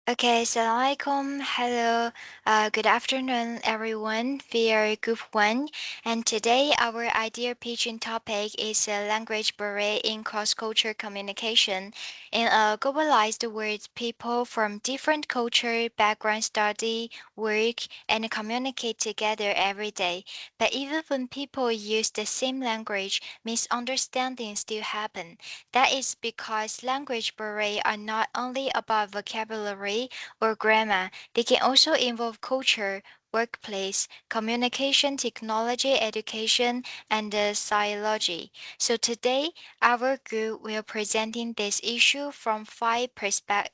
Okay, Assalamualaikum. Hello, good afternoon, everyone. We are Group 1, and today our idea pitching topic is language barrier in cross-culture communication. In a globalized world, people from different culture backgrounds study, work, and communicate together every day. But even when people use the same language, misunderstandings still happen. That is because language barriers are not only about vocabulary or grammar, they can also involve culture, workplace, communication technology, education, and psychology. So today, our group will presenting this issue from five perspectives.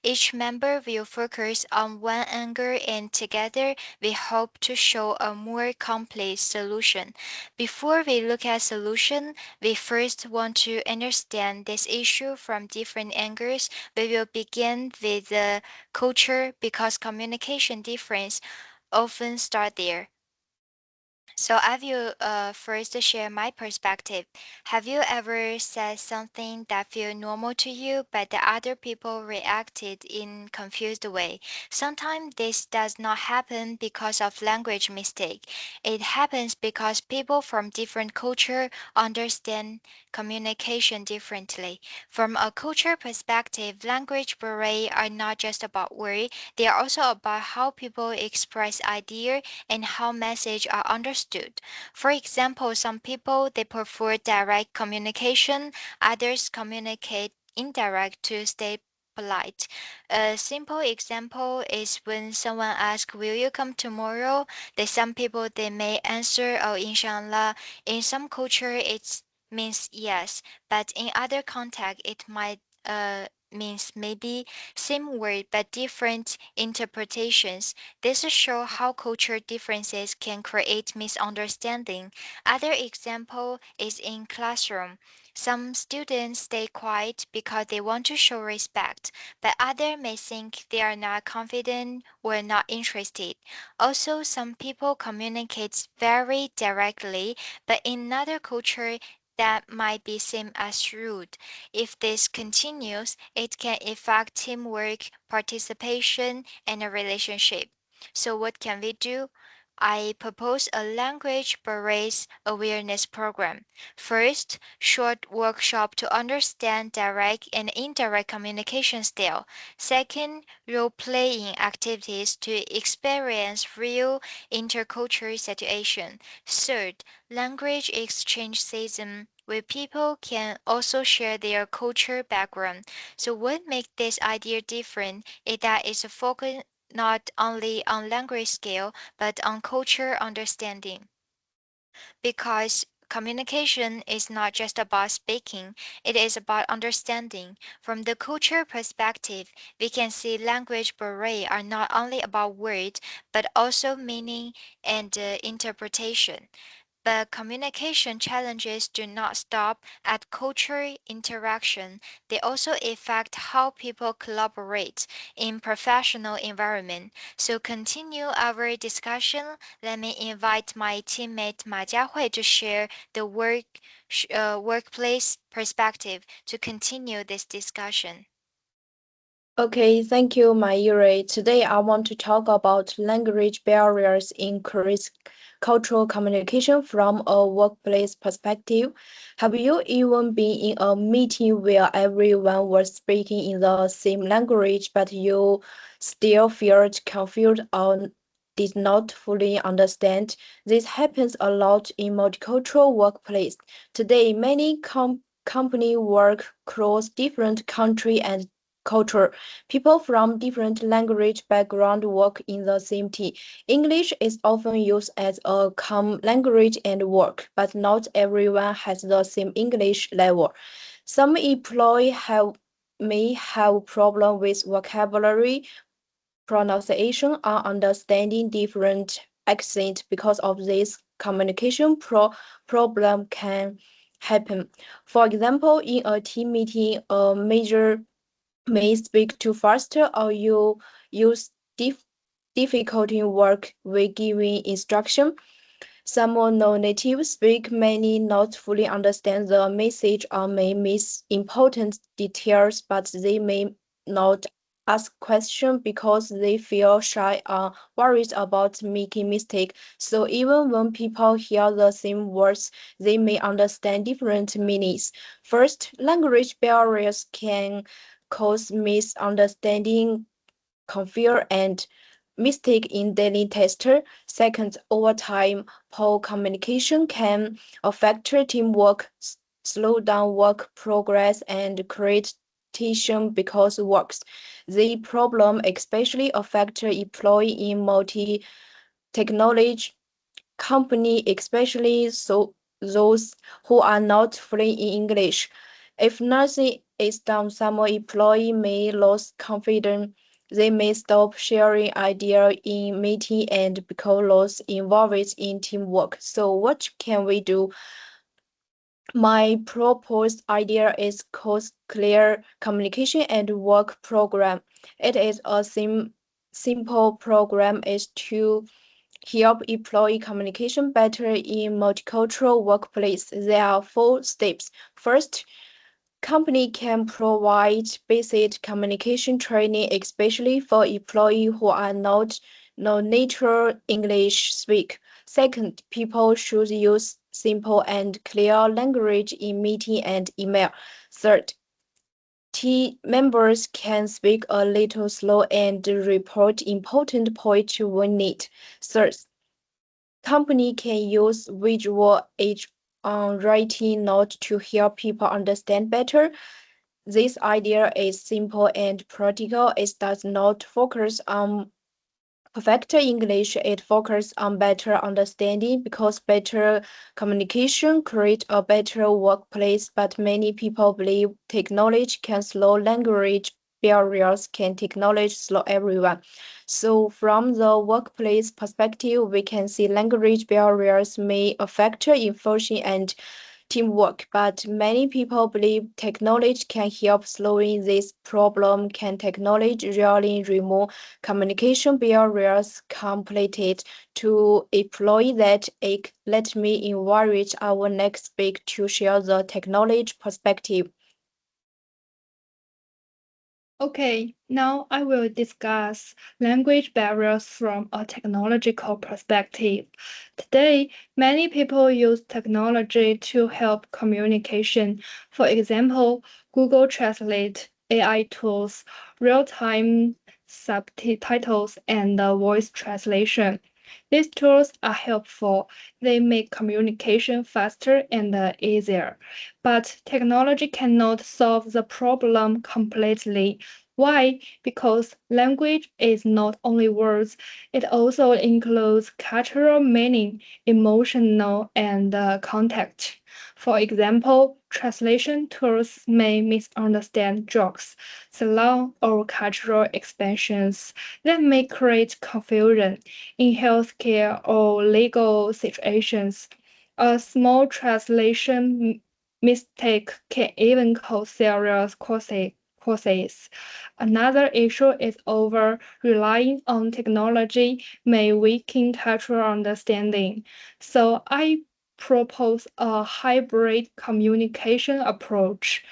Each member will focus on one angle and together we hope to show a more complete solution. Before we look at solution, we first want to understand this issue from different angles. We will begin with the culture because communication difference often start there. So I will first share my perspective. Have you ever said something that feel normal to you, but the other people reacted in confused way? Sometimes this does not happen because of language mistake. It happens because people from different culture understand communication differently. From a culture perspective, language barriers are not just about word, they are also about how people express idea and how messages are understood. For example, some people they prefer direct communication, others communicate indirect to stay polite. A simple example is when someone asks, "Will you come tomorrow?" Some people they may answer, "Oh, inshallah." In some culture, it means yes, but in other context, it might means maybe same word but different interpretations. This shows how culture differences can create misunderstanding. Other example is in classroom. Some students stay quiet because they want to show respect, but others may think they are not confident or not interested. Also, some people communicate very directly, but in another culture that might be seen as rude. If this continues, it can affect teamwork, participation, and a relationship. So what can we do? I propose a language barriers awareness program. First, short workshop to understand direct and indirect communication style. Second, role-playing activities to experience real intercultural situation. Third, language exchange season where people can also share their culture background. So what makes this idea different is that it's focused not only on language scale but on culture understanding. Because communication is not just about speaking, it is about understanding. From the culture perspective, we can see language barriers are not only about words but also meaning and interpretation. But communication challenges do not stop at cultural interaction. They also affect how people collaborate in professional environment. So continue our discussion. Let me invite my teammate Ma Jiahui to share the workplace perspective to continue this discussion. Okay, thank you, Mayuri. Today I want to talk about language barriers in cultural communication from a workplace perspective. Have you even been in a meeting where everyone was speaking in the same language, but you still felt confused or did not fully understand? This happens a lot in multicultural workplace. Today, many company work across different country and culture. People from different language background work in the same team. English is often used as a common language and work, but not everyone has the same English level. Some employees may have problem with vocabulary, pronunciation, or understanding different accents. Because of this, communication problem can happen. For example, in a team meeting, a major may speak too fast or you use difficult in work with giving instruction. Some non-native speak may not fully understand the message or may miss important details, but they may not ask questions because they feel shy or worried about making mistakes. So even when people hear the same words, they may understand different meanings. First, language barriers can cause misunderstanding, confusion, and mistake in daily tasks. Second, over time, poor communication can affect teamwork, slow down work progress, and create tension because works. The problem especially affects employees in multi-technology company, especially those who are not fluent in English. If nothing is done, some employee may lose confidence. They may stop sharing ideas in meeting and become less involved in teamwork. So what can we do? My proposed idea is called Clear Communication and Work Program. It is a simple program is to help employee communication better in multicultural workplace. There are four steps. First, company can provide basic communication training, especially for employees who are not no native English speak. Second, people should use simple and clear language in meeting and email. Third, team members can speak a little slow and report important points when needed. Third, company can use visual age on writing notes to help people understand better. This idea is simple and practical. It does not focus on perfect English. It focuses on better understanding because better communication creates a better workplace. But many people believe technology can slow language barriers. Can technology slow everyone? So from the workplace perspective, we can see language barriers may affect enforcement and teamwork, but many people believe technology can help slowing this problem. Can technology really remove communication barriers completed to employ that? Let me invite our next speaker to share the technology perspective. Okay, now I will discuss language barriers from a technological perspective. Today, many people use technology to help communication. For example, Google Translate, AI tools, real-time subtitles, and voice translation. These tools are helpful. They make communication faster and easier. But technology cannot solve the problem completely. Why? Because language is not only words, it also includes cultural meaning, emotional, and context. For example, translation tools may misunderstand jokes, slang, or cultural expressions that may create confusion in healthcare or legal situations. A small translation mistake can even cause serious causes. Another issue is over relying on technology may weaken cultural understanding. So I propose a hybrid communication approach.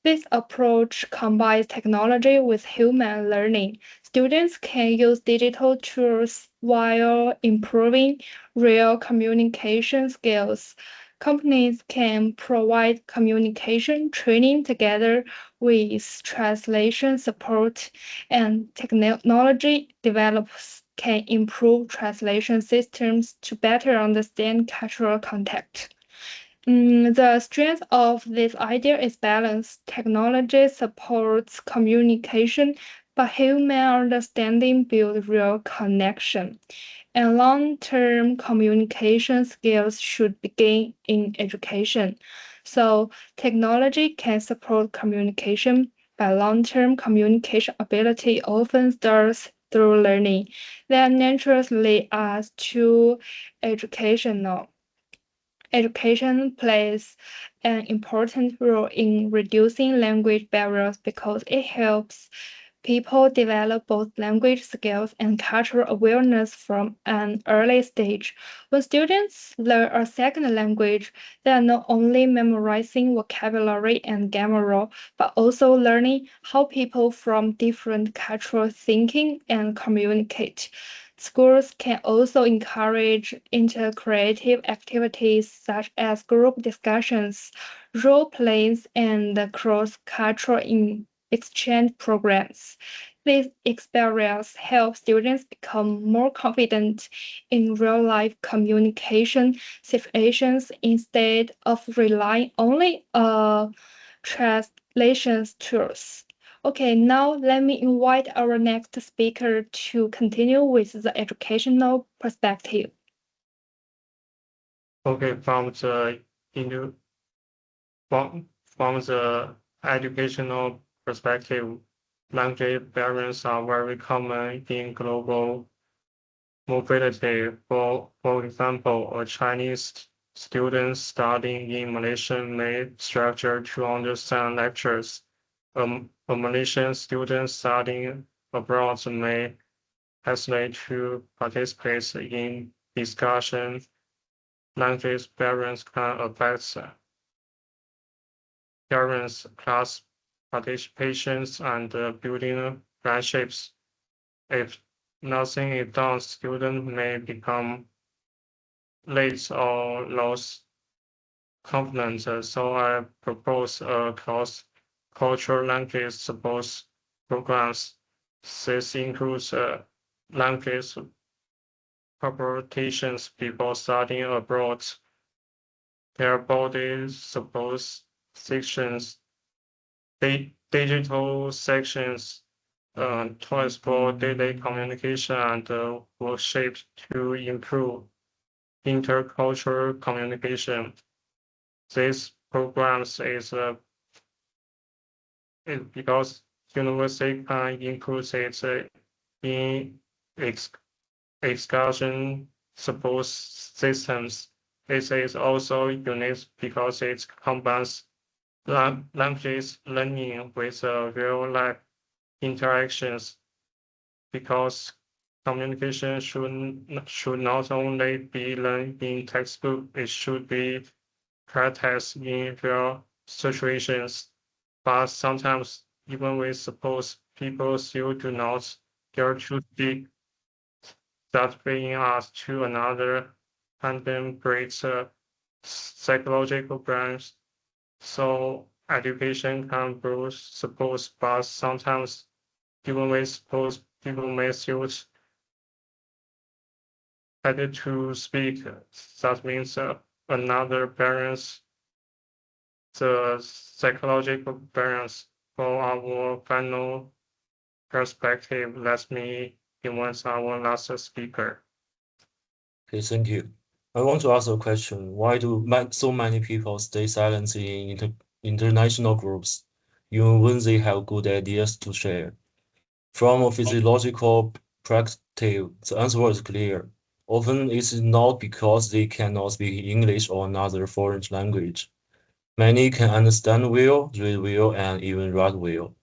This approach combines technology with human learning. Students can use digital tools while improving real communication skills. Companies can provide communication training together with translation support, and technology develops can improve translation systems to better understand cultural context. The strength of this idea is balance. Technology supports communication, but human understanding builds real connection. And long-term communication skills should begin in education. So technology can support communication, but long-term communication ability often starts through learning. That naturally leads us to educational. Education plays an important role in reducing language barriers because it helps people develop both language skills and cultural awareness from an early stage. When students learn a second language, they are not only memorizing vocabulary and grammar, but also learning how people from different cultures think and communicate. Schools can also encourage intercreative activities such as group discussions, role plays, and cross-cultural exchange programs. This experience helps students become more confident in real-life communication situations instead of relying only on translation tools. Okay, now let me invite our next speaker to continue with the educational perspective. Okay, from the educational perspective, language barriers are very common in global mobility. For example, a Chinese student studying in Malaysia may struggle to understand lectures. A Malaysian student studying abroad may hesitate to participate in discussions. Language barriers can affect parents, class participations, and building friendships. If nothing is done, students may become late or lose confidence. So I propose a cross-cultural language support programs. This includes language preparations before studying abroad, their body support sections, digital sections, toys for daily communication, and workshops to improve intercultural communication. These programs is because university can include it in ex- excursion support systems. It is also unique because it combines language learning with real life interactions, because communication should not only be learned in textbook, it should be practiced in real situations. But sometimes, even with suppose people still do not dare to speak, that bringing us to another and then creates psychological branch. So education can boost suppose, but sometimes even with suppose people may still ready to speak. That means another balance, the psychological balance. For our final perspective, let me invite our last speaker. Okay, thank you. I want to ask a question. Why do so many people stay silent in international groups, even when they have good ideas to share? From a physiological perspective, the answer is clear. Often it's not because they cannot speak English or another foreign language. Many can understand well, read well, and even write well.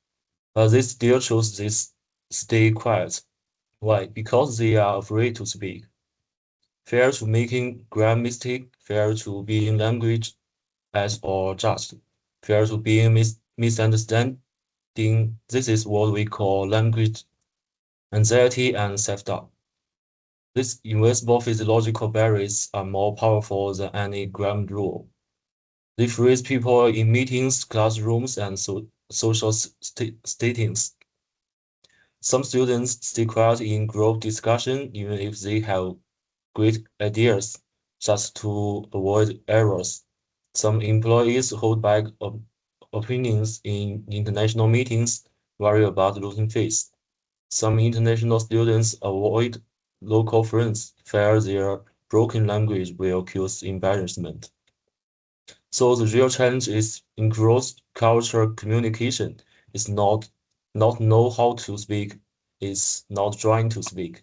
But they still choose this stay quiet. Why? Because they are afraid to speak. Fear to making grammar mistake, fear to being language as or judged, fear to being misunderstanding. This is what we call language anxiety and self-doubt. These invisible physiological barriers are more powerful than any ground rule. They freeze people in meetings, classrooms, and social settings. Some students stay quiet in group discussion even if they have great ideas, just to avoid errors. Some employees hold back opinions in international meetings, worry about losing face. Some international students avoid local friends, fear their broken language will cause embarrassment. So the real challenge is in cross-cultural communication. It's not know how to speak, it's not trying to speak.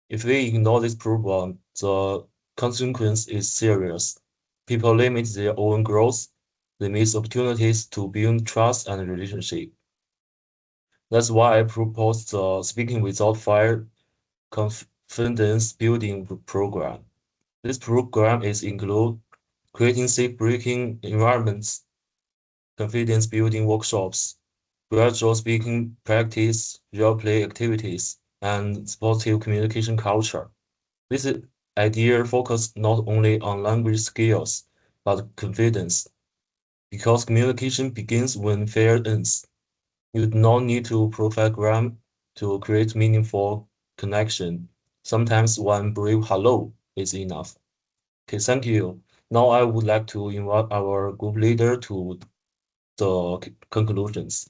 If we ignore this problem, the consequence is serious. People limit their own growth, they miss opportunities to build trust and relationship. That's why I proposed the Speaking Without Fear confidence building program. This program is include creating safe breaking environments, confidence building workshops, gradual speaking practice, role play activities, and sportive communication culture. This idea focuses not only on language skills, but confidence, because communication begins when fear ends. You do not need to perfect grammar to create meaningful connection. Sometimes one brief hello is enough. Okay, thank you. Now I would like to invite our group leader to the conclusions.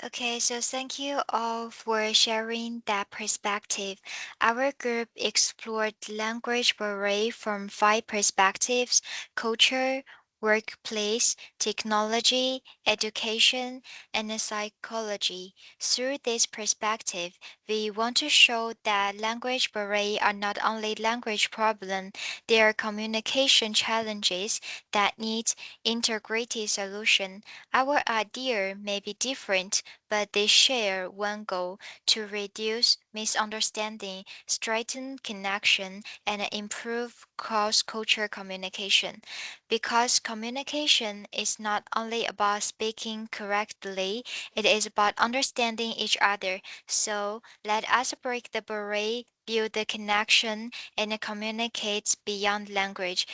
Okay, so thank you all for sharing that perspective. Our group explored language array from 5 perspectives: culture, workplace, technology, education, and psychology. Through this perspective, we want to show that language array are not only language problems, they are communication challenges that need integrated solution. Our idea may be different, but they share one goal: to reduce misunderstanding, strengthen connection, and improve cross cultural communication. Because communication is not only about speaking correctly, it is about understanding each other. So let us break the barrier, build the connection, and communicate beyond language.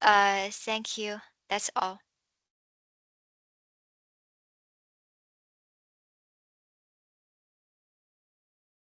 Thank you. That's all.